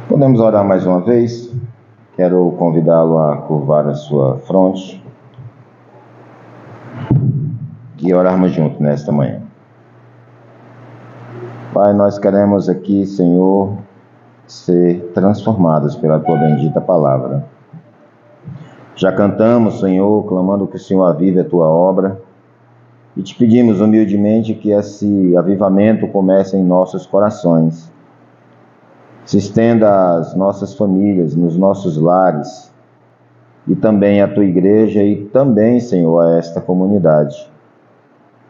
Podemos orar mais uma vez? Quero convidá-lo a curvar a sua fronte e orarmos juntos nesta manhã. Pai, nós queremos aqui, Senhor, ser transformados pela Tua bendita palavra. Já cantamos, Senhor, clamando que o Senhor avive a Tua obra e te pedimos humildemente que esse avivamento comece em nossos corações, se estenda às nossas famílias, nos nossos lares e também à Tua igreja e também, Senhor, a esta comunidade.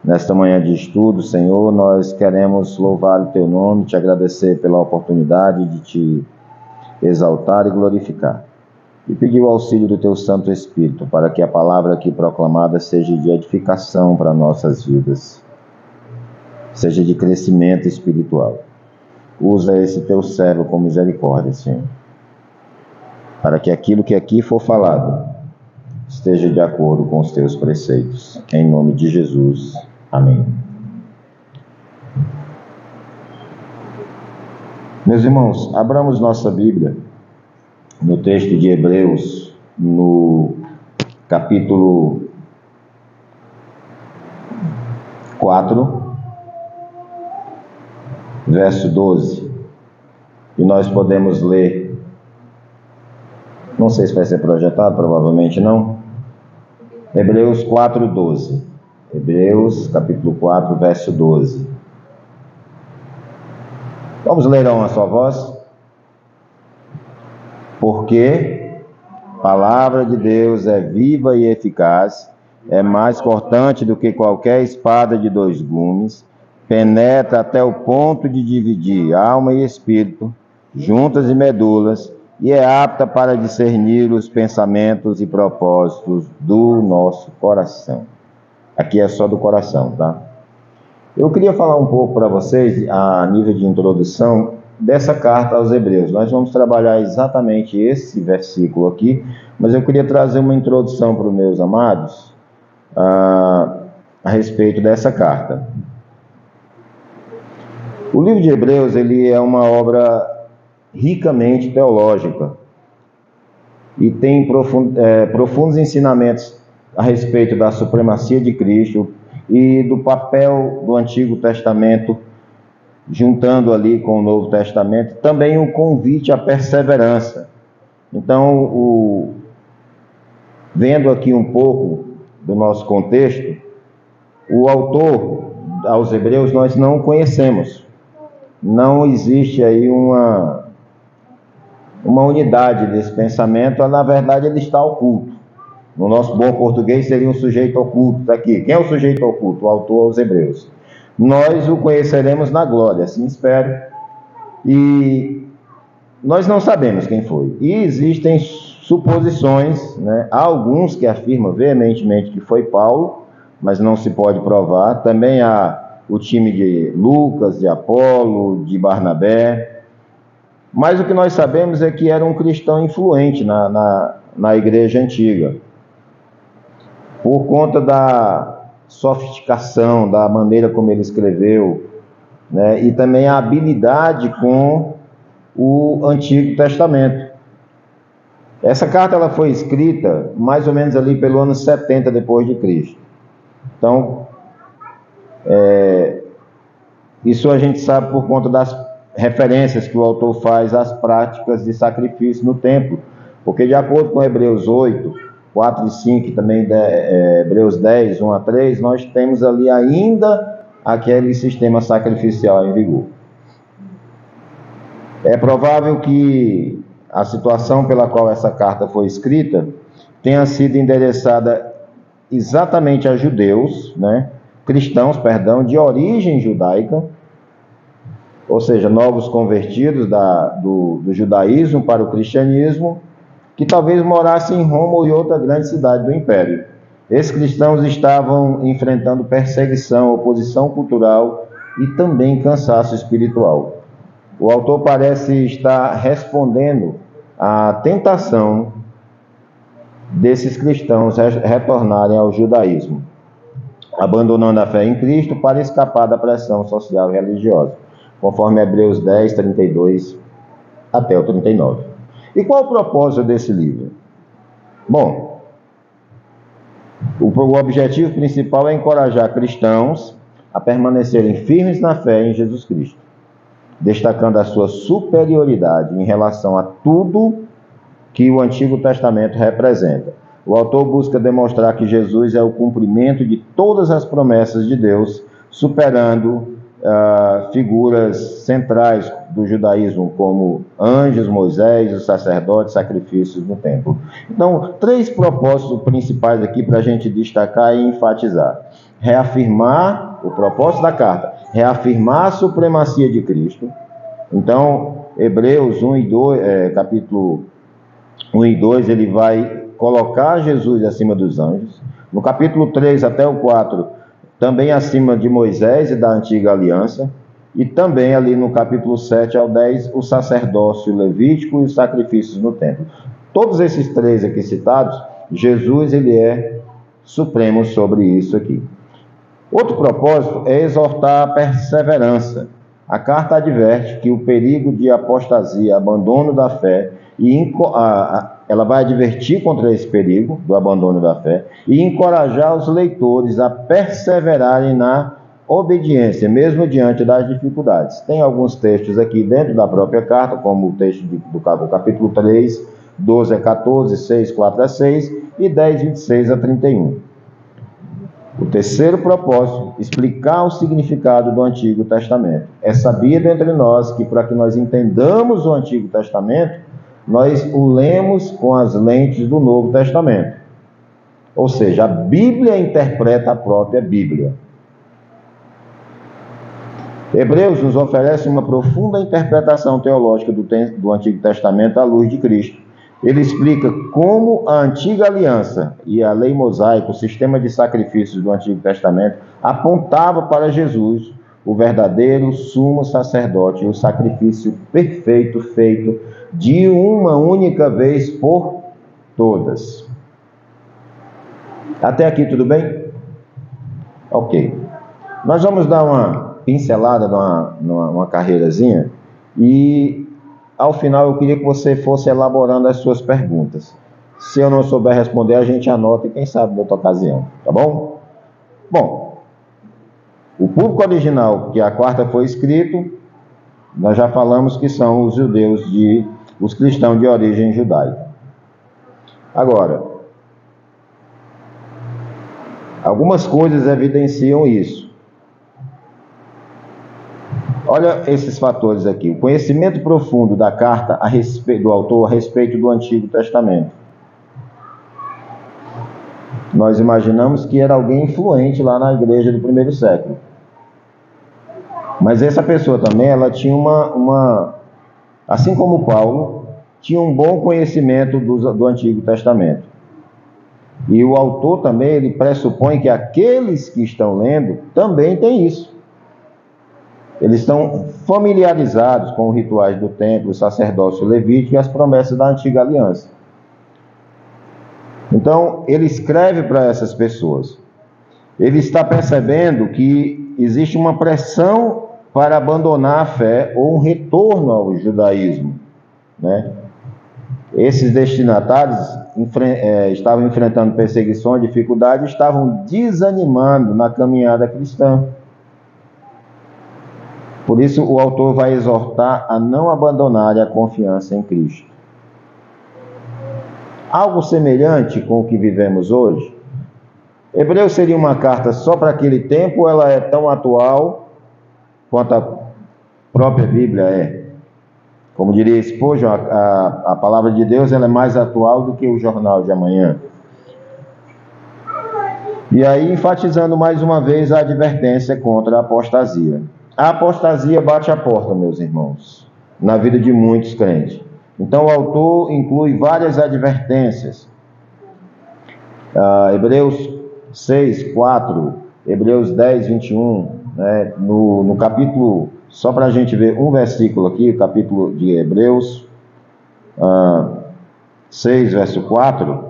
Nesta manhã de estudo, Senhor, nós queremos louvar o Teu nome, te agradecer pela oportunidade de te exaltar e glorificar. E pedir o auxílio do Teu Santo Espírito, para que a palavra aqui proclamada seja de edificação para nossas vidas, seja de crescimento espiritual. Usa esse Teu servo com misericórdia, Senhor, para que aquilo que aqui for falado esteja de acordo com os Teus preceitos. Em nome de Jesus. Amém. Meus irmãos, abramos nossa Bíblia no texto de Hebreus, no capítulo 4, verso 12. E nós podemos ler, não sei se vai ser projetado, provavelmente não. Hebreus 4, 12. Hebreus, capítulo 4, verso 12. Vamos ler a uma só voz? Porque a palavra de Deus é viva e eficaz, é mais cortante do que qualquer espada de dois gumes, penetra até o ponto de dividir alma e espírito, juntas e medulas, e é apta para discernir os pensamentos e propósitos do nosso coração. Aqui é só do coração, tá? Eu queria falar um pouco para vocês, a nível de introdução, dessa carta aos Hebreus. Nós vamos trabalhar exatamente esse versículo aqui, mas eu queria trazer uma introdução para os meus amados a respeito dessa carta. O livro de Hebreus, ele é uma obra ricamente teológica e tem profundos ensinamentos a respeito da supremacia de Cristo e do papel do Antigo Testamento, juntando ali com o Novo Testamento, também um convite à perseverança. Então, vendo aqui um pouco do nosso contexto, o autor aos Hebreus nós não conhecemos. Não existe aí uma unidade desse pensamento, na verdade ele está oculto. No nosso bom português seria um sujeito oculto, está aqui. Quem é o sujeito oculto? O autor aos Hebreus. Nós o conheceremos na glória, assim espero. E nós não sabemos quem foi. E existem suposições, né? Há alguns que afirmam veementemente que foi Paulo, mas não se pode provar. Também há o time de Lucas, de Apolo, de Barnabé. Mas o que nós sabemos é que era um cristão influente na igreja antiga, por conta da sofisticação, da maneira como ele escreveu, né? E também a habilidade com o Antigo Testamento. Essa carta ela foi escrita mais ou menos ali pelo ano 70 depois de Cristo. Então, isso a gente sabe por conta das referências que o autor faz às práticas de sacrifício no templo, porque de acordo com Hebreus 8, 4 e 5, e também Hebreus 10, 1 a 3, nós temos ali ainda aquele sistema sacrificial em vigor. É provável que a situação pela qual essa carta foi escrita tenha sido endereçada exatamente a judeus, né? Cristãos, de origem judaica, ou seja, novos convertidos do judaísmo para o cristianismo, que talvez morassem em Roma ou em outra grande cidade do Império. Esses cristãos estavam enfrentando perseguição, oposição cultural e também cansaço espiritual. O autor parece estar respondendo à tentação desses cristãos retornarem ao judaísmo. abandonando a fé em Cristo para escapar da pressão social e religiosa, conforme Hebreus 10, 32 até o 39. E qual o propósito desse livro? Bom, o objetivo principal é encorajar cristãos a permanecerem firmes na fé em Jesus Cristo, destacando a sua superioridade em relação a tudo que o Antigo Testamento representa. O autor busca demonstrar que Jesus é o cumprimento de todas as promessas de Deus, superando figuras centrais do judaísmo, como anjos, Moisés, os sacerdotes, sacrifícios no templo. Então, 3 propósitos principais aqui para a gente destacar e enfatizar. Reafirmar o propósito da carta, reafirmar a supremacia de Cristo. Então, Hebreus 1 e 2, capítulo 1 e 2, ele vai colocar Jesus acima dos anjos. No capítulo 3 até o 4, também acima de Moisés e da antiga aliança. E também ali no capítulo 7 ao 10, o sacerdócio levítico e os sacrifícios no templo. Todos esses 3 aqui citados, Jesus ele é supremo sobre isso aqui. Outro propósito é exortar a perseverança. A carta adverte que o perigo de apostasia, abandono da fé, ela vai advertir contra esse perigo do abandono da fé e encorajar os leitores a perseverarem na obediência, mesmo diante das dificuldades. Tem alguns textos aqui dentro da própria carta, como o texto do capítulo 3, 12 a 14, 6, 4 a 6 e 10, 26 a 31. O terceiro propósito, explicar o significado do Antigo Testamento. É sabido entre nós que, para que nós entendamos o Antigo Testamento, nós o lemos com as lentes do Novo Testamento. Ou seja, a Bíblia interpreta a própria Bíblia. Hebreus nos oferece uma profunda interpretação teológica do Antigo Testamento à luz de Cristo. Ele explica como a antiga aliança e a lei mosaica, o sistema de sacrifícios do Antigo Testamento, apontava para Jesus, o verdadeiro sumo sacerdote, o sacrifício perfeito feito de uma única vez por todas. Até aqui tudo bem? Ok. Nós vamos dar uma pincelada numa carreirazinha e ao final eu queria que você fosse elaborando as suas perguntas. Se eu não souber responder, a gente anota e quem sabe em outra ocasião, tá bom? Bom, o público original que a carta foi escrito, nós já falamos que são os judeus, os cristãos de origem judaica. Agora, algumas coisas evidenciam isso. Olha esses fatores aqui. O conhecimento profundo da carta do autor a respeito do Antigo Testamento. Nós imaginamos que era alguém influente lá na igreja do primeiro século. Mas essa pessoa também, ela tinha assim como Paulo, tinha um bom conhecimento do Antigo Testamento. E o autor também, ele pressupõe que aqueles que estão lendo também têm isso. Eles estão familiarizados com os rituais do templo, o sacerdócio levítico e as promessas da antiga aliança. Então, ele escreve para essas pessoas. Ele está percebendo que existe uma pressão para abandonar a fé ou um retorno ao judaísmo, né? Esses destinatários estavam enfrentando perseguições, dificuldades, estavam desanimando na caminhada cristã. Por isso, o autor vai exortar a não abandonarem a confiança em Cristo. Algo semelhante com o que vivemos hoje? Hebreus seria uma carta só para aquele tempo ou ela é tão atual quanto a própria Bíblia é? Como diria Spurgeon, a palavra de Deus ela é mais atual do que o jornal de amanhã. E aí, enfatizando mais uma vez a advertência contra a apostasia. A apostasia bate a porta, meus irmãos, na vida de muitos crentes. Então, o autor inclui várias advertências. Hebreus 6, 4, Hebreus 10, 21, né? No capítulo, só para a gente ver um versículo aqui, o capítulo de Hebreus 6, verso 4.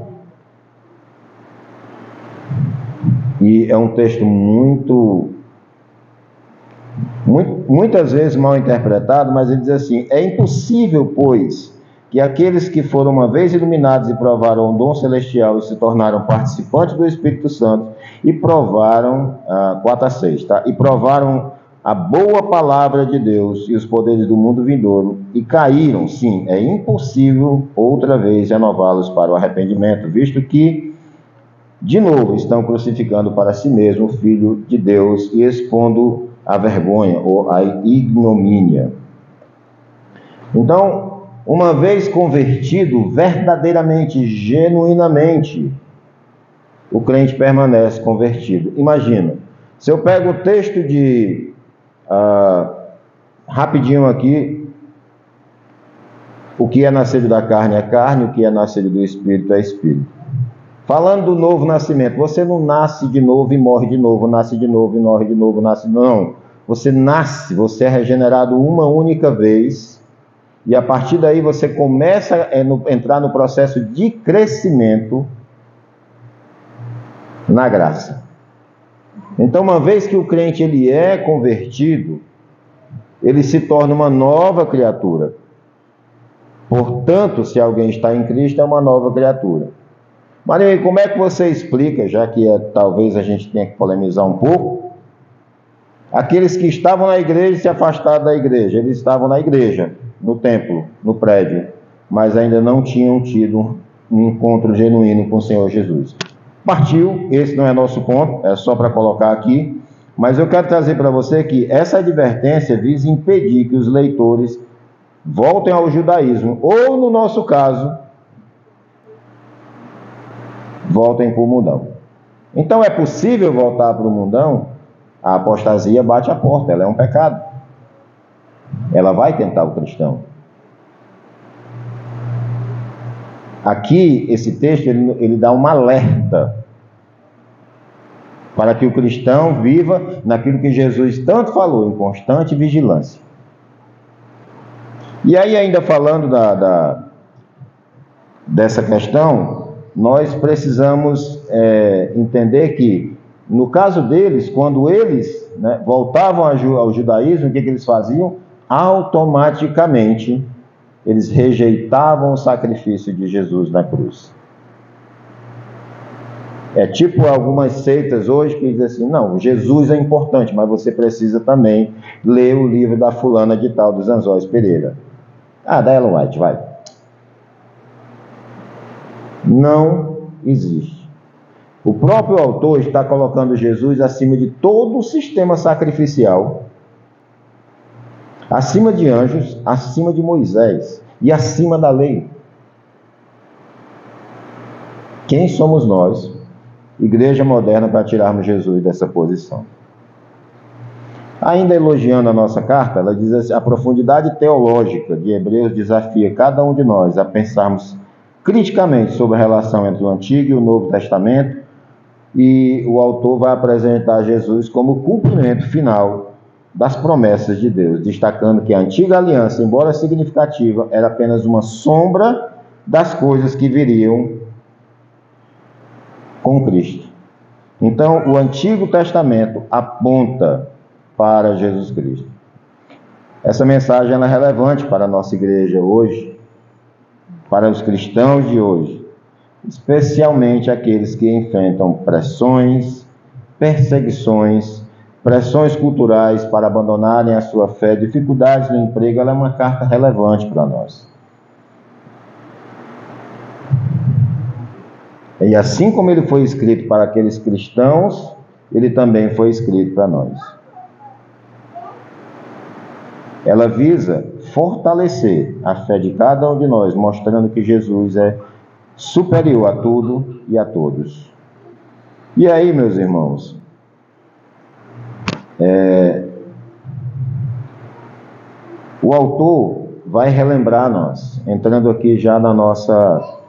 E é um texto muitas vezes mal interpretado, mas ele diz assim: é impossível, pois, que aqueles que foram uma vez iluminados e provaram o dom celestial e se tornaram participantes do Espírito Santo e provaram, 4-6, tá? E provaram a boa palavra de Deus e os poderes do mundo vindouro e caíram, sim, é impossível outra vez renová-los para o arrependimento, visto que de novo estão crucificando para si mesmo o Filho de Deus e expondo a vergonha ou a ignomínia. Então, uma vez convertido verdadeiramente, genuinamente, o crente permanece convertido. Imagina, se eu pego o texto de rapidinho aqui, o que é nascido da carne é carne, o que é nascido do Espírito é Espírito. Falando do novo nascimento, você não nasce de novo e morre de novo, nasce de novo e morre de novo, nasce... Não, você nasce, você é regenerado uma única vez, e a partir daí você começa a entrar no processo de crescimento na graça. Então, uma vez que o crente ele é convertido, ele se torna uma nova criatura. Portanto, se alguém está em Cristo, é uma nova criatura. Maria, como é que você explica, já que talvez a gente tenha que polemizar um pouco, aqueles que estavam na igreja e se afastaram da igreja? Eles estavam na igreja, no templo, no prédio, mas ainda não tinham tido um encontro genuíno com o Senhor Jesus. Partiu, esse não é nosso ponto, é só para colocar aqui, mas eu quero trazer para você que essa advertência visa impedir que os leitores voltem ao judaísmo, ou no nosso caso, voltem para o mundão. Então é possível voltar para o mundão? A apostasia bate a porta, ela é um pecado. Ela vai tentar o cristão. Aqui, esse texto, ele dá um alerta para que o cristão viva naquilo que Jesus tanto falou, em constante vigilância. E aí, ainda falando dessa questão, nós precisamos entender que, no caso deles, quando eles voltavam ao judaísmo, o que eles faziam? Automaticamente, eles rejeitavam o sacrifício de Jesus na cruz. É tipo algumas seitas hoje que dizem assim: não, Jesus é importante, mas você precisa também ler o livro da fulana de tal, dos Anzóis Pereira. Da Ellen White, vai. Não existe. O próprio autor está colocando Jesus acima de todo o sistema sacrificial, acima de anjos, acima de Moisés e acima da lei. Quem somos nós, igreja moderna, para tirarmos Jesus dessa posição? Ainda elogiando a nossa carta, ela diz assim: a profundidade teológica de Hebreus desafia cada um de nós a pensarmos criticamente sobre a relação entre o Antigo e o Novo Testamento, e o autor vai apresentar Jesus como o cumprimento final das promessas de Deus, destacando que a antiga aliança, embora significativa, era apenas uma sombra das coisas que viriam com Cristo. Então, o Antigo Testamento aponta para Jesus Cristo. Essa mensagem é relevante para a nossa igreja hoje, para os cristãos de hoje, especialmente aqueles que enfrentam pressões, perseguições, pressões culturais para abandonarem a sua fé, dificuldades no emprego. Ela é uma carta relevante para nós. E assim como ele foi escrito para aqueles cristãos, ele também foi escrito para nós. Ela visa fortalecer a fé de cada um de nós, mostrando que Jesus é superior a tudo e a todos. E aí, meus irmãos, o autor vai relembrar nós, entrando aqui já na nossa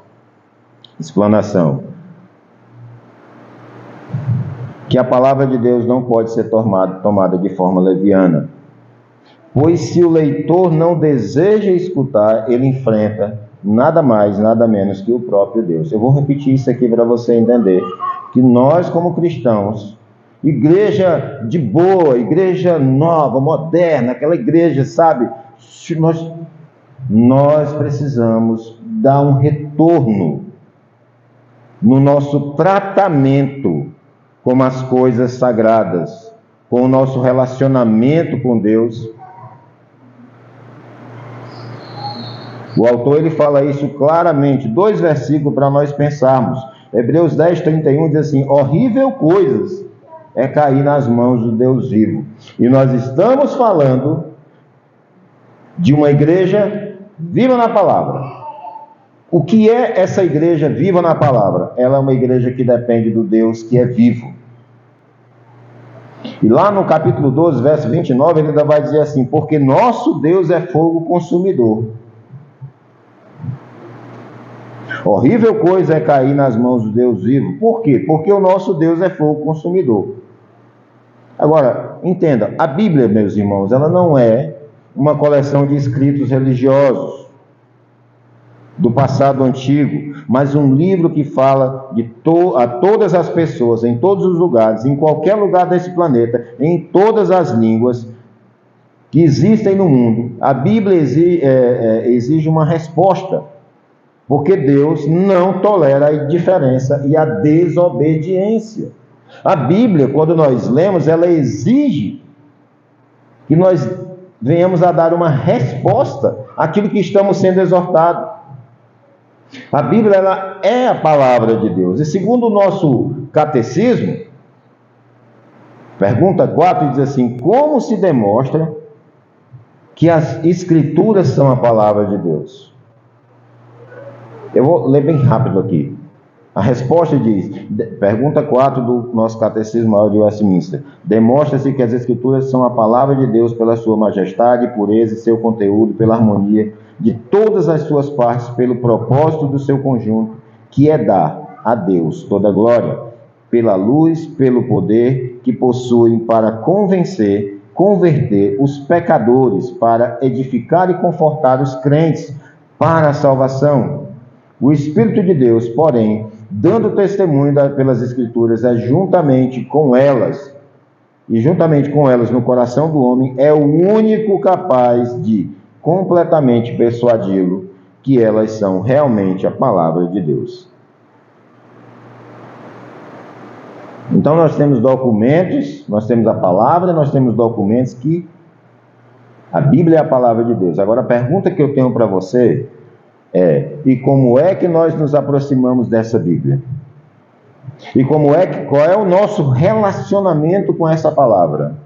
explanação, que a palavra de Deus não pode ser tomada de forma leviana, pois se o leitor não deseja escutar, ele enfrenta nada mais, nada menos que o próprio Deus. Eu vou repetir isso aqui para você entender, que nós, como cristãos, igreja de boa, igreja nova, moderna, aquela igreja, sabe, nós precisamos dar um retorno no nosso tratamento com as coisas sagradas, com o nosso relacionamento com Deus. O autor ele fala isso claramente, 2 versículos para nós pensarmos. Hebreus 10, 31 diz assim: horrível coisas é cair nas mãos do Deus vivo. E nós estamos falando de uma igreja viva na palavra. O que é essa igreja viva na palavra? Ela é uma igreja que depende do Deus que é vivo. E lá no capítulo 12, verso 29, ele ainda vai dizer assim: porque nosso Deus é fogo consumidor. Horrível coisa é cair nas mãos do Deus vivo. Por quê? Porque o nosso Deus é fogo consumidor. Agora, entenda, a Bíblia, meus irmãos, ela não é uma coleção de escritos religiosos do passado antigo, mas um livro que fala a todas as pessoas, em todos os lugares, em qualquer lugar desse planeta, em todas as línguas que existem no mundo. A Bíblia exige uma resposta, porque Deus não tolera a indiferença e a desobediência. A Bíblia, quando nós lemos, ela exige que nós venhamos a dar uma resposta àquilo que estamos sendo exortados. A Bíblia ela é a palavra de Deus. E segundo o nosso catecismo, pergunta 4 diz assim: como se demonstra que as Escrituras são a palavra de Deus? Eu vou ler bem rápido aqui. A resposta diz, pergunta 4 do nosso Catecismo Maior de Westminster: demonstra-se que as Escrituras são a palavra de Deus pela sua majestade, pureza e seu conteúdo, pela harmonia de todas as suas partes, pelo propósito do seu conjunto, que é dar a Deus toda a glória, pela luz, pelo poder que possuem para converter os pecadores, para edificar e confortar os crentes para a salvação. O Espírito de Deus, porém, dando testemunho pelas Escrituras, juntamente com elas no coração do homem, é o único capaz de completamente persuadi-lo que elas são realmente a palavra de Deus. Então nós temos documentos, nós temos a palavra, nós temos documentos que a Bíblia é a palavra de Deus. Agora a pergunta que eu tenho para você e como é que nós nos aproximamos dessa Bíblia? E qual é o nosso relacionamento com essa palavra?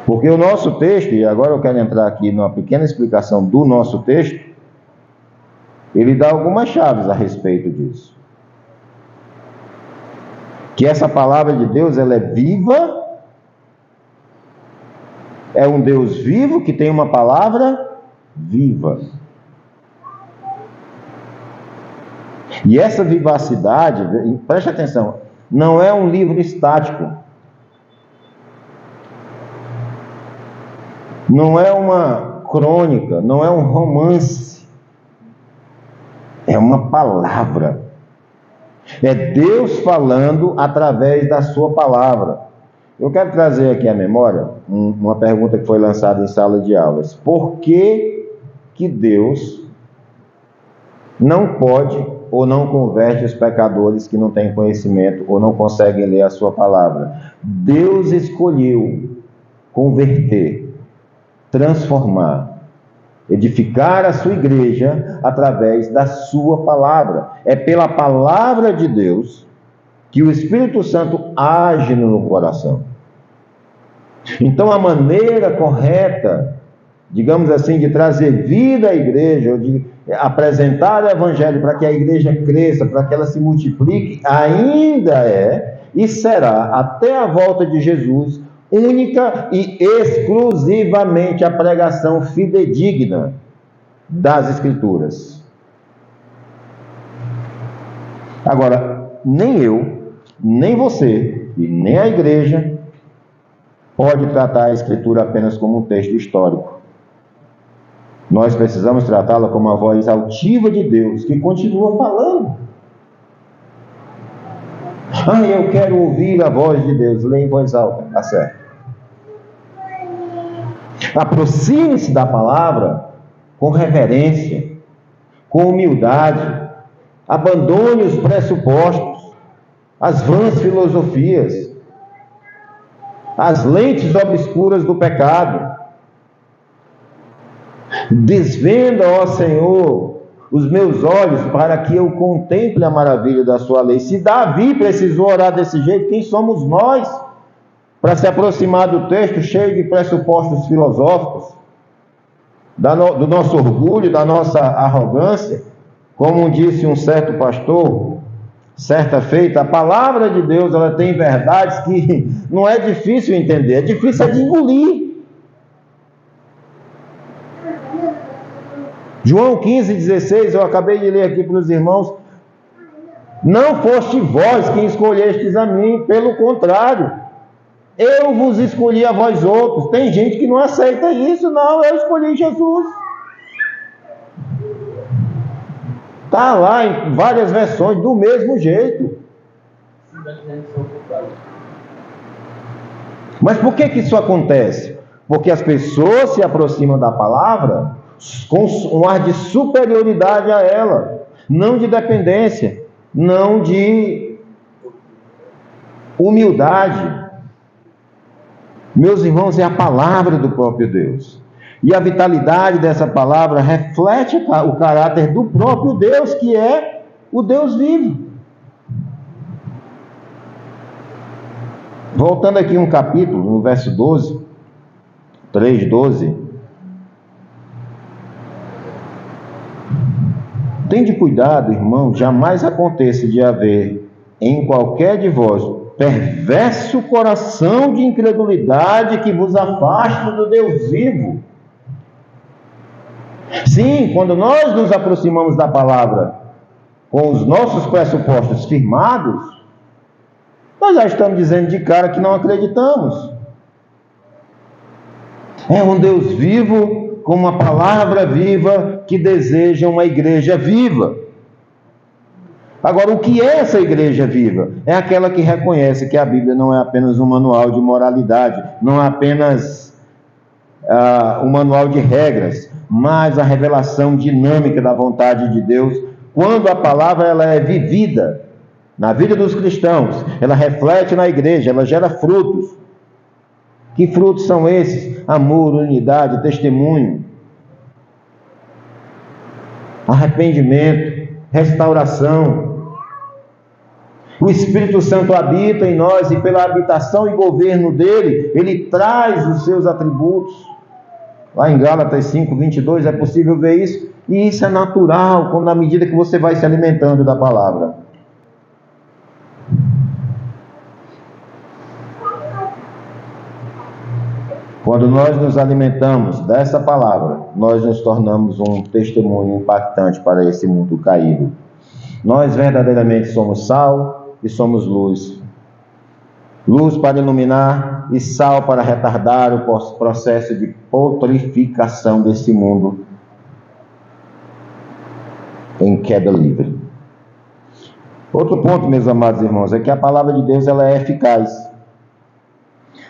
Porque o nosso texto, e agora eu quero entrar aqui numa pequena explicação do nosso texto, ele dá algumas chaves a respeito disso. Que essa palavra de Deus, ela é viva, é um Deus vivo que tem uma palavra viva. E essa vivacidade, preste atenção, não é um livro estático. Não é uma crônica, não é um romance. É uma palavra. É Deus falando através da sua palavra. Eu quero trazer aqui à memória uma pergunta que foi lançada em sala de aulas. Por que Deus não pode ou não converte os pecadores que não têm conhecimento ou não conseguem ler a sua palavra? Deus escolheu converter, transformar, edificar a sua igreja através da sua palavra. É pela palavra de Deus que o Espírito Santo age no coração. Então a maneira correta, digamos assim, de trazer vida à igreja, ou de apresentar o Evangelho para que a igreja cresça, para que ela se multiplique, ainda é e será, até a volta de Jesus, única e exclusivamente a pregação fidedigna das Escrituras. Agora, nem eu, nem você e nem a igreja pode tratar a Escritura apenas como um texto histórico. Nós precisamos tratá-la como a voz altiva de Deus, que continua falando. Ah, eu quero ouvir a voz de Deus. Leia em voz alta, tá certo. Aproxime-se da palavra com reverência, com humildade. Abandone os pressupostos, as vãs filosofias, as lentes obscuras do pecado. Desvenda, ó Senhor, os meus olhos para que eu contemple a maravilha da sua lei. Se Davi precisou orar desse jeito, quem somos nós para se aproximar do texto cheio de pressupostos filosóficos, do nosso orgulho, da nossa arrogância? Como disse um certo pastor, certa feita, a palavra de Deus, ela tem verdades que não é difícil entender, é difícil de engolir. João 15,16, eu acabei de ler aqui para os irmãos. Não foste vós quem escolhestes a mim, pelo contrário, eu vos escolhi a vós outros. Tem gente que não aceita isso. Não, eu escolhi Jesus. Está lá em várias versões, do mesmo jeito. Mas por que isso acontece? Porque as pessoas se aproximam da palavra com um ar de superioridade a ela, não de dependência, não de humildade. Meus irmãos, é a palavra do próprio Deus. E a vitalidade dessa palavra reflete o caráter do próprio Deus, que é o Deus vivo. Voltando aqui um capítulo, no verso 12, 3:12. Tende cuidado, irmão, jamais aconteça de haver em qualquer de vós perverso coração de incredulidade que vos afaste do Deus vivo. Sim, quando nós nos aproximamos da palavra com os nossos pressupostos firmados, nós já estamos dizendo de cara que não acreditamos. É um Deus vivo, com uma palavra viva, que deseja uma igreja viva. Agora, o que é essa igreja viva? É aquela que reconhece que a Bíblia não é apenas um manual de moralidade, não é apenas um manual de regras, mas a revelação dinâmica da vontade de Deus. Quando a palavra ela é vivida na vida dos cristãos, ela reflete na igreja, ela gera frutos. Que frutos são esses? Amor, unidade, testemunho, arrependimento, restauração. O Espírito Santo habita em nós e pela habitação e governo dele, ele traz os seus atributos. Lá em Gálatas 5:22 é possível ver isso. E isso é natural, na medida que você vai se alimentando da palavra. Quando nós nos alimentamos dessa palavra, nós nos tornamos um testemunho impactante para esse mundo caído. Nós verdadeiramente somos sal e somos luz. Luz para iluminar e sal para retardar o processo de putrificação desse mundo em queda livre. Outro ponto, meus amados irmãos, é que a palavra de Deus ela é eficaz.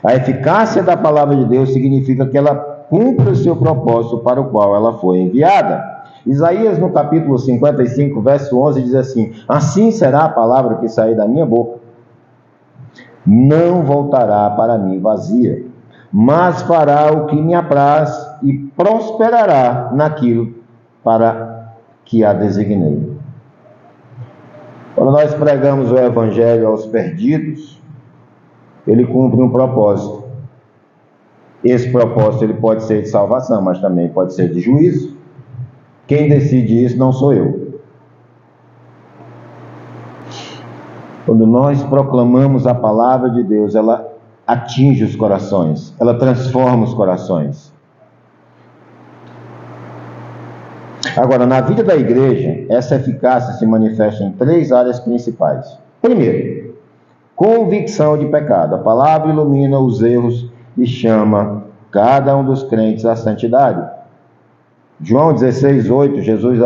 A eficácia da palavra de Deus significa que ela cumpre o seu propósito para o qual ela foi enviada. Isaías, no capítulo 55, verso 11, diz assim: assim será a palavra que sair da minha boca. Não voltará para mim vazia, mas fará o que me apraz e prosperará naquilo para que a designei. Quando nós pregamos o Evangelho aos perdidos, ele cumpre um propósito. Esse propósito ele pode ser de salvação, mas também pode ser de juízo. Quem decide isso não sou eu. Quando nós proclamamos a palavra de Deus, ela atinge os corações, ela transforma os corações. Agora, na vida da igreja, essa eficácia se manifesta em 3 áreas principais. Primeiro, convicção de pecado. A palavra ilumina os erros e chama cada um dos crentes à santidade. João 16:8, Jesus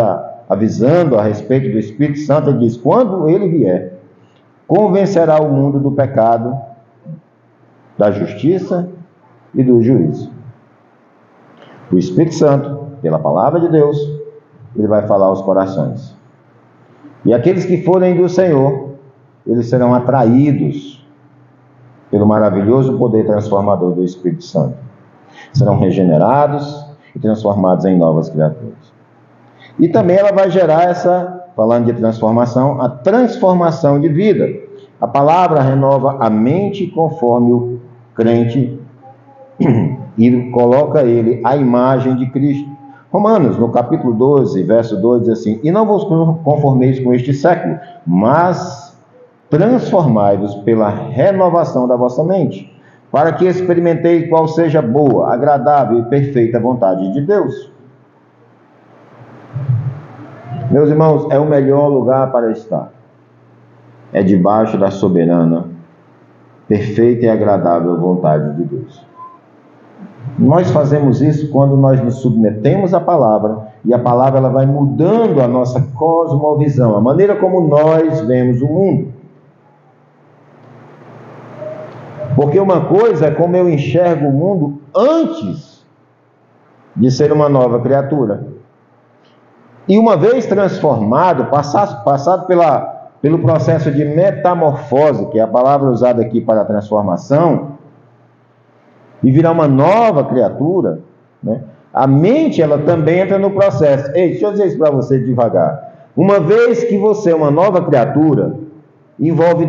avisando a respeito do Espírito Santo, diz: quando ele vier, convencerá o mundo do pecado, da justiça e do juízo. O Espírito Santo, pela palavra de Deus, ele vai falar aos corações. E aqueles que forem do Senhor, eles serão atraídos pelo maravilhoso poder transformador do Espírito Santo. Serão regenerados e transformados em novas criaturas. E também ela vai gerar falando de transformação, a transformação de vida. A palavra renova a mente conforme o crente e coloca ele à imagem de Cristo. Romanos, no capítulo 12, verso 2, diz assim: e não vos conformeis com este século, mas transformai-vos pela renovação da vossa mente, para que experimenteis qual seja boa, agradável e perfeita vontade de Deus. Meus irmãos, é o melhor lugar para estar. É debaixo da soberana, perfeita e agradável vontade de Deus. Nós fazemos isso quando nós nos submetemos à palavra, e a palavra ela vai mudando a nossa cosmovisão, a maneira como nós vemos o mundo. Porque uma coisa é como eu enxergo o mundo antes de ser uma nova criatura. E uma vez transformado, passado pelo processo de metamorfose, que é a palavra usada aqui para a transformação, e virar uma nova criatura, né? A mente ela também entra no processo. Ei, deixa eu dizer isso para você devagar. Uma vez que você é uma nova criatura, envolve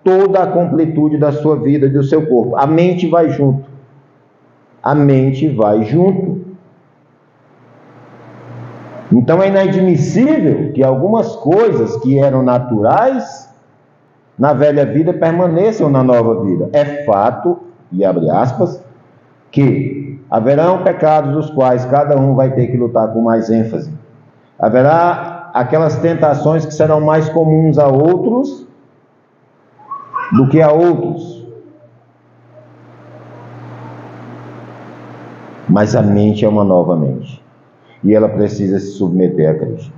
toda a completude da sua vida e do seu corpo. A mente vai junto. A mente vai junto. Então é inadmissível que algumas coisas que eram naturais na velha vida permaneçam na nova vida. É fato, e abre aspas, que haverão pecados dos quais cada um vai ter que lutar com mais ênfase. Haverá aquelas tentações que serão mais comuns a outros do que a outros. Mas a mente é uma nova mente. E ela precisa se submeter a Cristo.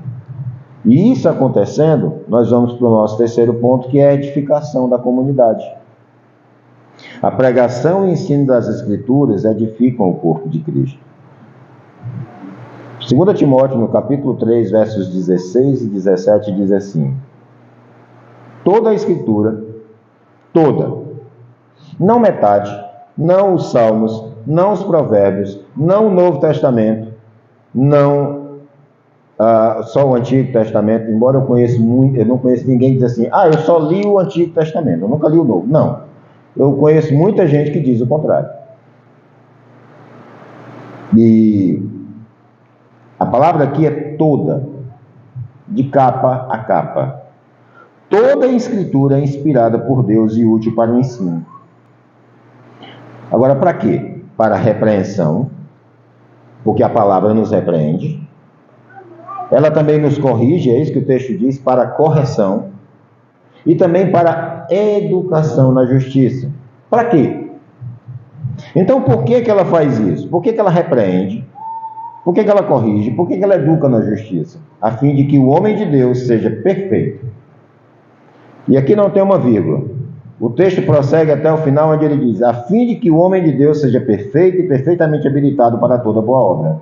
E isso acontecendo, nós vamos para o nosso terceiro ponto, que é a edificação da comunidade. A pregação e ensino das Escrituras edificam o corpo de Cristo. 2 Timóteo, no capítulo 3, versos 16 e 17, diz assim: toda a Escritura, toda, não metade, não os Salmos, não os Provérbios, não o Novo Testamento, não só o Antigo Testamento, embora eu não conheço ninguém que diz assim: eu só li o Antigo Testamento, eu nunca li o Novo. Não. Eu conheço muita gente que diz o contrário. E a palavra aqui é toda, de capa a capa. Toda a Escritura é inspirada por Deus e útil para o ensino. Agora, para quê? Para a repreensão, porque a palavra nos repreende. Ela também nos corrige, é isso que o texto diz, para a correção. E também para a educação na justiça. Para quê? Então, por que ela faz isso? Por que ela repreende? Por que ela corrige? Por que ela educa na justiça? A fim de que o homem de Deus seja perfeito. E aqui não tem uma vírgula. O texto prossegue até o final, onde ele diz: a fim de que o homem de Deus seja perfeito e perfeitamente habilitado para toda boa obra.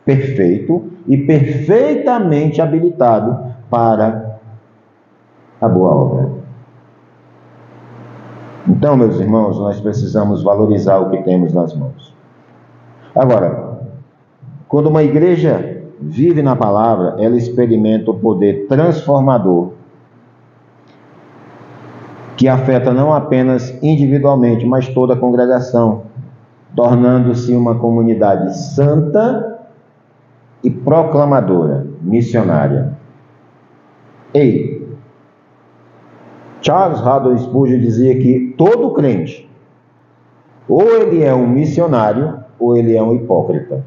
Perfeito e perfeitamente habilitado para a boa obra. Então, meus irmãos, nós precisamos valorizar o que temos nas mãos. Agora, quando uma igreja vive na palavra, ela experimenta o poder transformador que afeta não apenas individualmente, mas toda a congregação, tornando-se uma comunidade santa e proclamadora, missionária. Charles Haddon Spurgeon dizia que todo crente, ou ele é um missionário, ou ele é um hipócrita.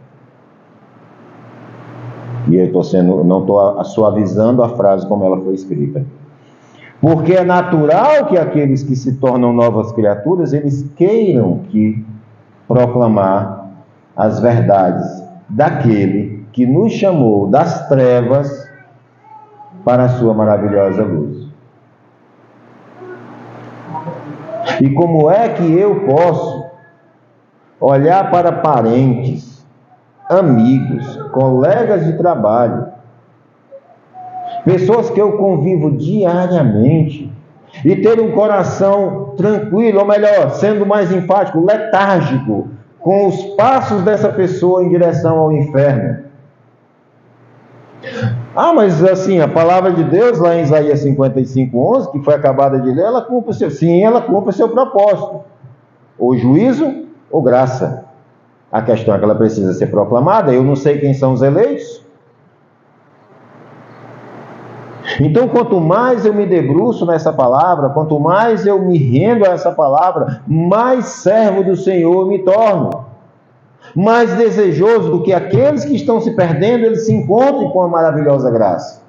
E eu não estou suavizando a frase como ela foi escrita. Porque é natural que aqueles que se tornam novas criaturas, eles queiram proclamar as verdades daquele que nos chamou das trevas para a sua maravilhosa luz. E como é que eu posso olhar para parentes, amigos, colegas de trabalho, pessoas que eu convivo diariamente, e ter um coração tranquilo, ou melhor, sendo mais enfático, letárgico, com os passos dessa pessoa em direção ao inferno? Mas assim, a palavra de Deus lá em Isaías 55:11, que foi acabada de ler, ela cumpre o seu propósito, ou juízo ou graça. A questão é que ela precisa ser proclamada. Eu não sei quem são os eleitos. Então, quanto mais eu me debruço nessa palavra, quanto mais eu me rendo a essa palavra, mais servo do Senhor me torno. Mais desejoso do que aqueles que estão se perdendo, eles se encontrem com a maravilhosa graça.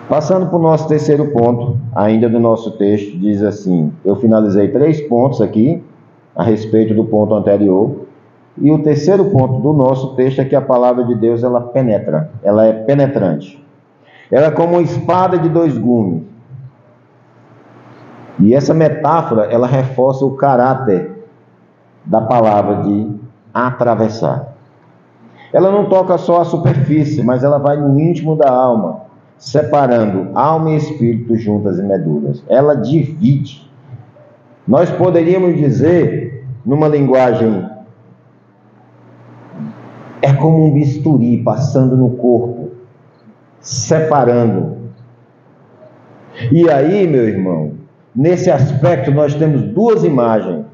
Passando para o nosso terceiro ponto, ainda do nosso texto, diz assim: eu finalizei 3 pontos aqui, a respeito do ponto anterior, e o terceiro ponto do nosso texto é que a palavra de Deus, ela penetra, ela é penetrante. Ela é como uma espada de 2 gumes. E essa metáfora, ela reforça o caráter da palavra de atravessar. Ela não toca só a superfície, mas ela vai no íntimo da alma, separando alma e espírito juntas e medulas. Ela divide. Nós poderíamos dizer, numa linguagem, é como um bisturi passando no corpo, separando. E aí, meu irmão, nesse aspecto nós temos 2 imagens.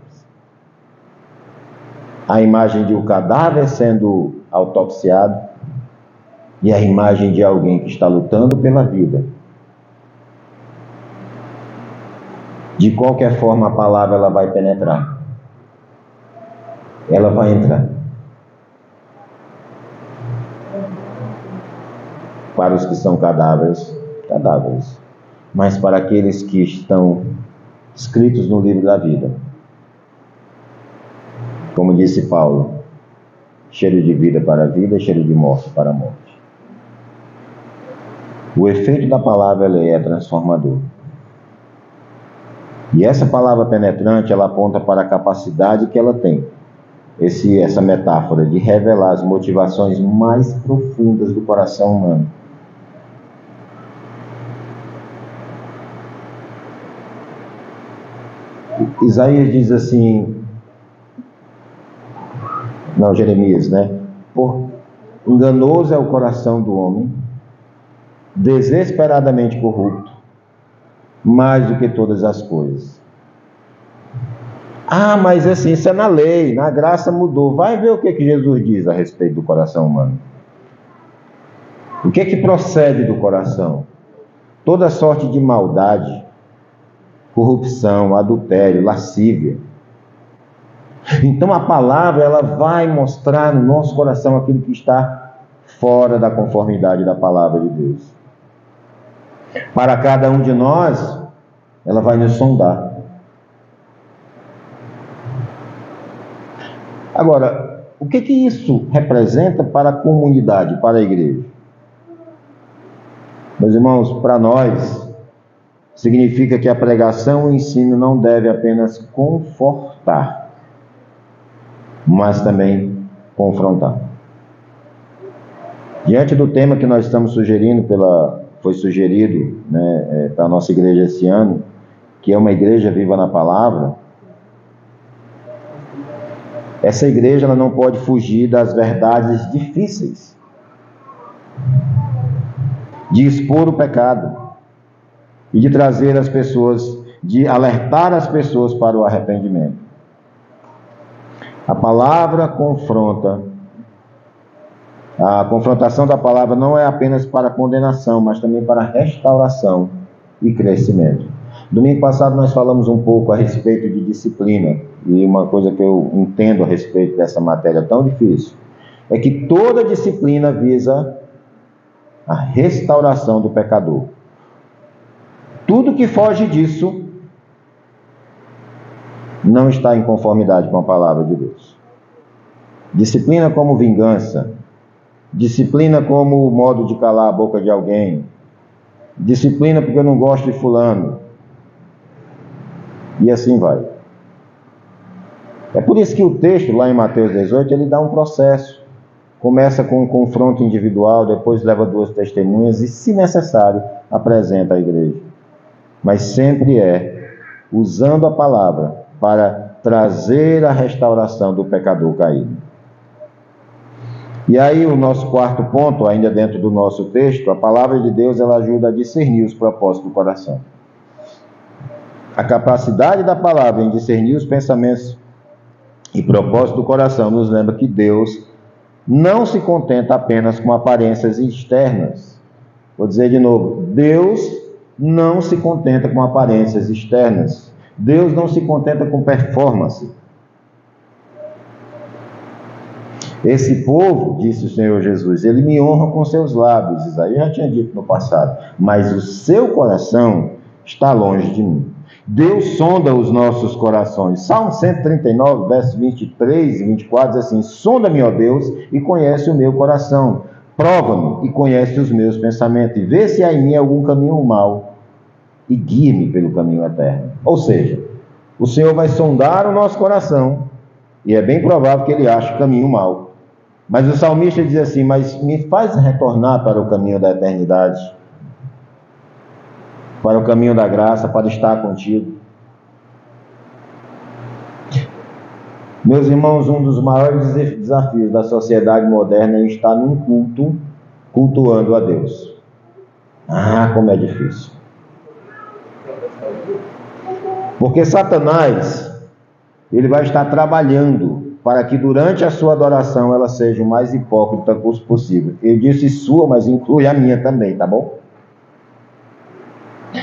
A imagem de um cadáver sendo autopsiado e a imagem de alguém que está lutando pela vida. De qualquer forma, a palavra ela vai penetrar. Ela vai entrar. Para os que são cadáveres. Mas para aqueles que estão escritos no livro da vida, como disse Paulo, cheiro de vida para a vida, cheiro de morte para a morte. O efeito da palavra ela é transformador. E essa palavra penetrante, ela aponta para a capacidade que ela tem, essa metáfora de revelar as motivações mais profundas do coração humano. Isaías diz assim, Jeremias, enganoso é o coração do homem, desesperadamente corrupto, mais do que todas as coisas. Mas assim, isso é na lei, na graça mudou. Vai ver o que Jesus diz a respeito do coração humano. O que procede do coração? Toda sorte de maldade, corrupção, adultério, lascívia. Então a palavra ela vai mostrar no nosso coração aquilo que está fora da conformidade da palavra de Deus. Para cada um de nós, ela vai nos sondar. Agora, o que isso representa para a comunidade, para a igreja? Meus irmãos, para nós, significa que a pregação e o ensino não deve apenas confortar, mas também confrontar. Diante do tema que nós estamos sugerindo, foi sugerido para a nossa igreja esse ano, que é uma igreja viva na palavra, essa igreja ela não pode fugir das verdades difíceis, de expor o pecado e de trazer as pessoas, de alertar as pessoas para o arrependimento. A palavra confronta. A confrontação da palavra não é apenas para condenação, mas também para restauração e crescimento. Domingo passado nós falamos um pouco a respeito de disciplina, e uma coisa que eu entendo a respeito dessa matéria tão difícil é que toda disciplina visa a restauração do pecador. Tudo que foge disso não está em conformidade com a palavra de Deus. Disciplina como vingança, disciplina como modo de calar a boca de alguém, Disciplina porque eu não gosto de fulano. E assim vai. É por isso que o texto, lá em Mateus 18, ele dá um processo. Começa com um confronto individual, depois leva 2 testemunhas e, se necessário, apresenta a igreja. Mas sempre é usando a palavra para trazer a restauração do pecador caído. E aí o nosso quarto ponto, ainda dentro do nosso texto, a palavra de Deus ela ajuda a discernir os propósitos do coração. A capacidade da palavra em discernir os pensamentos e propósitos do coração nos lembra que Deus não se contenta apenas com aparências externas. Vou dizer de novo, Deus não se contenta com aparências externas. Deus não se contenta com performance. Esse povo, disse o Senhor Jesus, ele me honra com seus lábios. Isaías já tinha dito no passado, mas o seu coração está longe de mim. Deus sonda os nossos corações. Salmo 139, versos 23 e 24 diz assim: sonda-me, ó Deus, e conhece o meu coração. Prova-me e conhece os meus pensamentos, e vê se há em mim algum caminho mau, e guia-me pelo caminho eterno. Ou seja, o Senhor vai sondar o nosso coração, e é bem provável que ele ache o caminho mau. Mas o salmista diz assim: mas me faz retornar para o caminho da eternidade, para o caminho da graça, para estar contigo. Meus irmãos, um dos maiores desafios da sociedade moderna é estar num culto, cultuando a Deus. Ah, como é difícil. Porque Satanás, ele vai estar trabalhando para que durante a sua adoração ela seja o mais hipócrita possível. Eu disse sua, mas inclui a minha também, tá bom?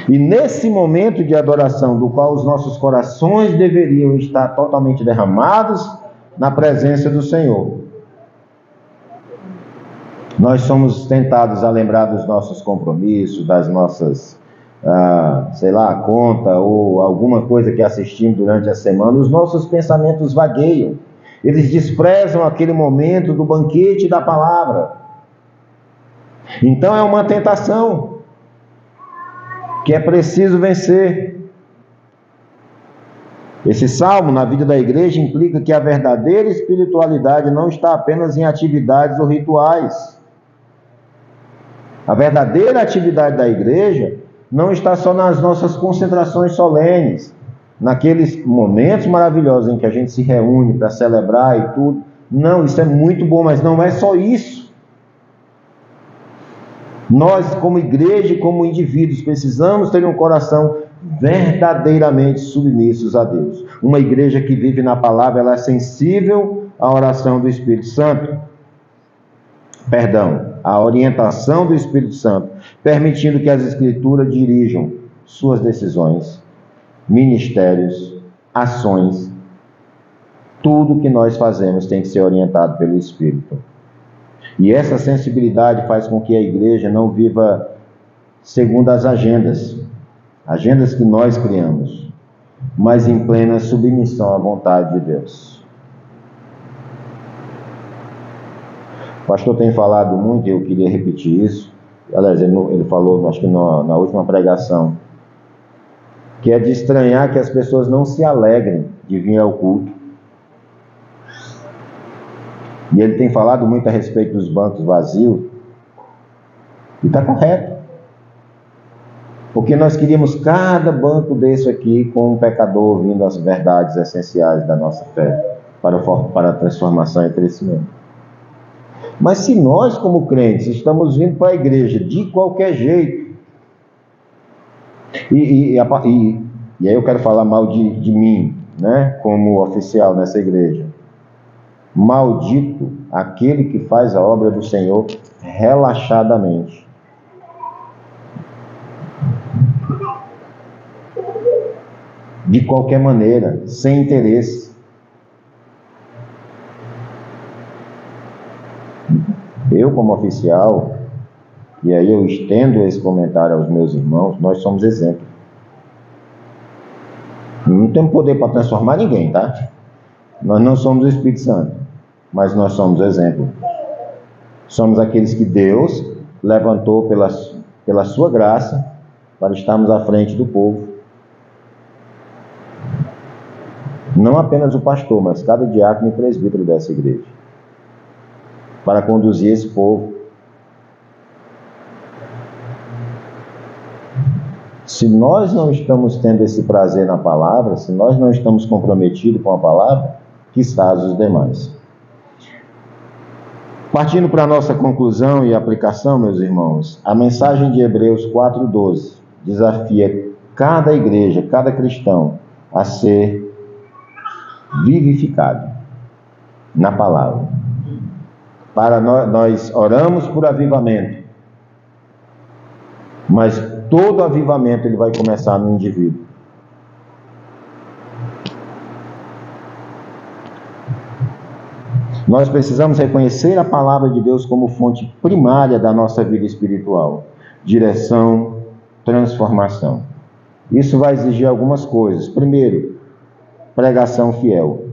E nesse momento de adoração, do qual os nossos corações deveriam estar totalmente derramados na presença do Senhor, nós somos tentados a lembrar dos nossos compromissos, das nossas, conta ou alguma coisa que assistimos durante a semana. Os nossos pensamentos vagueiam. Eles desprezam aquele momento do banquete da palavra. Então é uma tentação que é preciso vencer. Esse salmo na vida da igreja implica que a verdadeira espiritualidade não está apenas em atividades ou rituais. A verdadeira atividade da igreja não está só nas nossas concentrações solenes, naqueles momentos maravilhosos em que a gente se reúne para celebrar e tudo. Não, isso é muito bom, mas não é só isso. Nós, como igreja e como indivíduos, precisamos ter um coração verdadeiramente submissos a Deus. Uma igreja que vive na palavra, ela é sensível à oração do Espírito Santo. A orientação do Espírito Santo, permitindo que as Escrituras dirijam suas decisões, ministérios, ações. Tudo que nós fazemos tem que ser orientado pelo Espírito. E essa sensibilidade faz com que a igreja não viva segundo as agendas que nós criamos, mas em plena submissão à vontade de Deus. O pastor tem falado muito, e eu queria repetir isso. Aliás, ele falou, acho que na última pregação, que é de estranhar que as pessoas não se alegrem de vir ao culto. E ele tem falado muito a respeito dos bancos vazios. E está correto. Porque nós queríamos cada banco desse aqui com um pecador ouvindo as verdades essenciais da nossa fé para a transformação e crescimento. Mas se nós, como crentes, estamos vindo para a igreja de qualquer jeito, e aí eu quero falar mal de mim, né, como oficial nessa igreja. Maldito aquele que faz a obra do Senhor relaxadamente. De qualquer maneira, sem interesse. Eu, como oficial, e aí eu estendo esse comentário aos meus irmãos, nós somos exemplo. Não temos poder para transformar ninguém, tá? Nós não somos o Espírito Santo, mas nós somos exemplo. Somos aqueles que Deus levantou pela sua graça, para estarmos à frente do povo. Não apenas o pastor, mas cada diácono e presbítero dessa igreja, para conduzir esse povo. Se nós não estamos tendo esse prazer na palavra, se nós não estamos comprometidos com a palavra, quizás os demais. Partindo para a nossa conclusão e aplicação, meus irmãos, a mensagem de Hebreus 4:12 desafia cada igreja, cada cristão a ser vivificado na palavra. Para nós oramos por avivamento, mas todo avivamento ele vai começar no indivíduo. Nós precisamos reconhecer a palavra de Deus como fonte primária da nossa vida espiritual. Direção, transformação. Isso vai exigir algumas coisas. Primeiro, pregação fiel.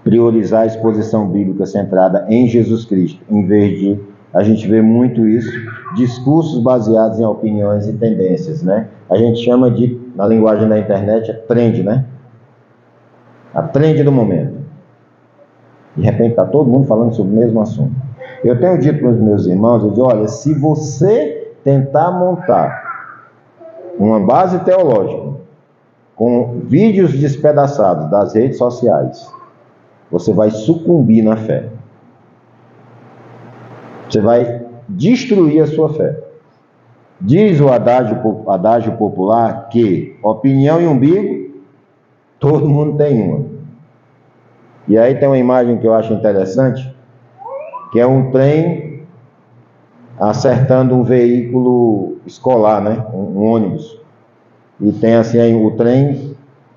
Priorizar a exposição bíblica centrada em Jesus Cristo, em vez de, a gente vê muito isso, discursos baseados em opiniões e tendências, né? A gente chama de, na linguagem da internet, trend, né? A trend do momento. De repente está todo mundo falando sobre o mesmo assunto. Eu tenho dito para os meus irmãos, eu digo, olha, se você tentar montar uma base teológica com vídeos despedaçados das redes sociais, você vai sucumbir na fé. Você vai destruir a sua fé. Diz o adágio popular que opinião e umbigo, todo mundo tem uma. E aí tem uma imagem que eu acho interessante, que é um trem acertando um veículo escolar, né? Um ônibus. E tem assim aí o trem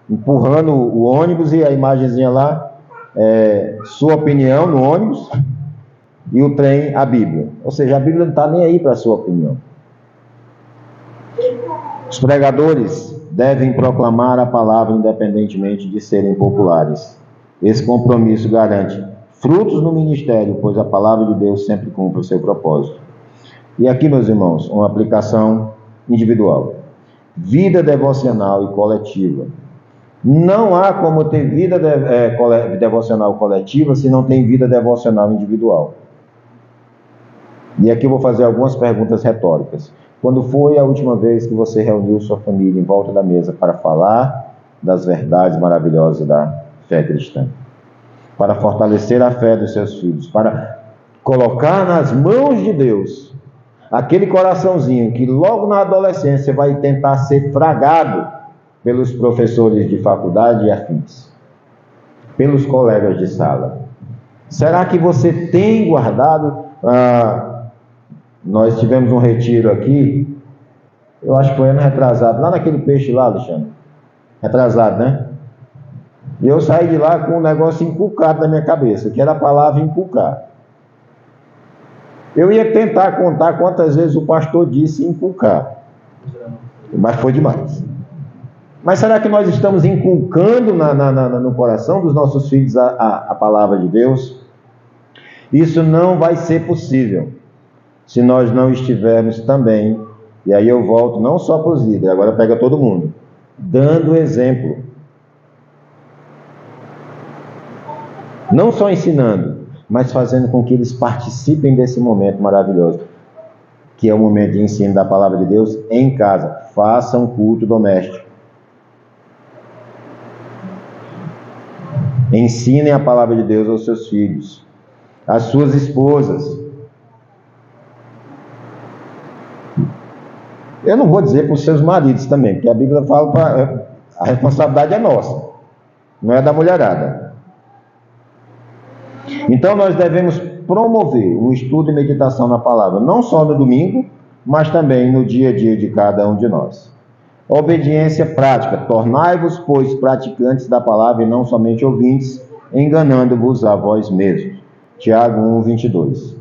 empurrando o ônibus e a imagenzinha lá, sua opinião no ônibus, e o trem, a Bíblia. Ou seja, a Bíblia não está nem aí para a sua opinião. Os pregadores devem proclamar a palavra independentemente de serem populares. Esse compromisso garante frutos no ministério, pois a palavra de Deus sempre cumpre o seu propósito. E aqui, meus irmãos, uma aplicação individual. Vida devocional e coletiva. Não há como ter vida devocional coletiva se não tem vida devocional individual. E aqui eu vou fazer algumas perguntas retóricas. Quando foi a última vez que você reuniu sua família em volta da mesa para falar das verdades maravilhosas da fé cristã? Para fortalecer a fé dos seus filhos, para colocar nas mãos de Deus aquele coraçãozinho que logo na adolescência vai tentar ser fragado pelos professores de faculdade e afins, pelos colegas de sala. Será que você tem guardado? Nós tivemos um retiro aqui, eu acho que foi ano retrasado, lá naquele peixe lá, Alexandre. Retrasado, né? E eu saí de lá com um negócio inculcado na minha cabeça, que era a palavra inculcar. Eu ia tentar contar quantas vezes o pastor disse inculcar, mas foi demais. Mas será que nós estamos inculcando no coração dos nossos filhos a palavra de Deus? Isso não vai ser possível se nós não estivermos também, e aí eu volto não só para os líderes, agora pega todo mundo, dando exemplo. Não só ensinando, mas fazendo com que eles participem desse momento maravilhoso, que é o momento de ensino da palavra de Deus em casa. Façam culto doméstico. Ensinem a palavra de Deus aos seus filhos, às suas esposas. Eu não vou dizer para os seus maridos também, porque a Bíblia fala a responsabilidade é nossa, não é da mulherada. Então nós devemos promover um estudo e meditação na palavra, não só no domingo, mas também no dia a dia de cada um de nós. Obediência prática. Tornai-vos, pois, praticantes da palavra e não somente ouvintes, enganando-vos a vós mesmos. Tiago 1:22.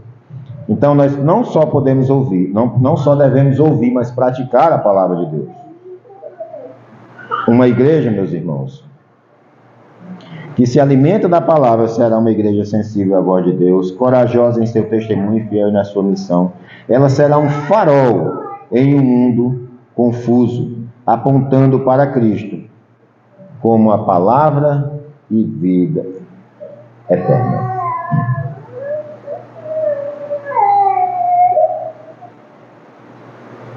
Então nós não só podemos ouvir, não só devemos ouvir, mas praticar a palavra de Deus. Uma igreja, meus irmãos, que se alimenta da palavra será uma igreja sensível à voz de Deus, corajosa em seu testemunho e fiel na sua missão. Ela será um farol em um mundo confuso, apontando para Cristo como a palavra e vida eterna.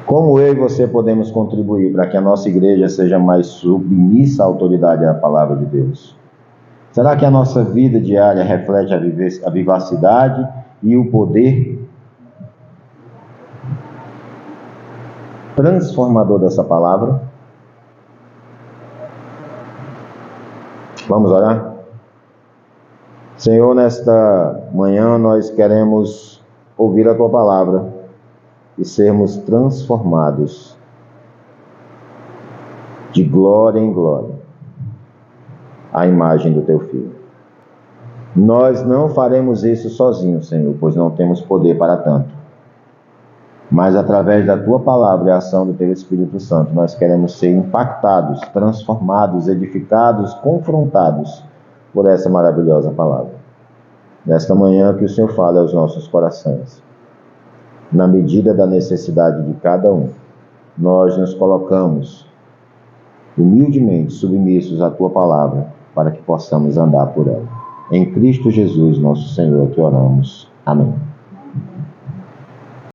Como eu e você podemos contribuir para que a nossa igreja seja mais submissa à autoridade da palavra de Deus? Será que a nossa vida diária reflete a vivacidade e o poder transformador dessa palavra? Vamos orar? Senhor, nesta manhã nós queremos ouvir a Tua palavra e sermos transformados de glória em glória à imagem do Teu Filho. Nós não faremos isso sozinhos, Senhor, pois não temos poder para tanto. Mas através da Tua palavra e a ação do Teu Espírito Santo, nós queremos ser impactados, transformados, edificados, confrontados por essa maravilhosa palavra. Nesta manhã que o Senhor fale aos nossos corações. Na medida da necessidade de cada um, nós nos colocamos humildemente submissos à Tua palavra, para que possamos andar por ela. Em Cristo Jesus, nosso Senhor, que oramos. Amém.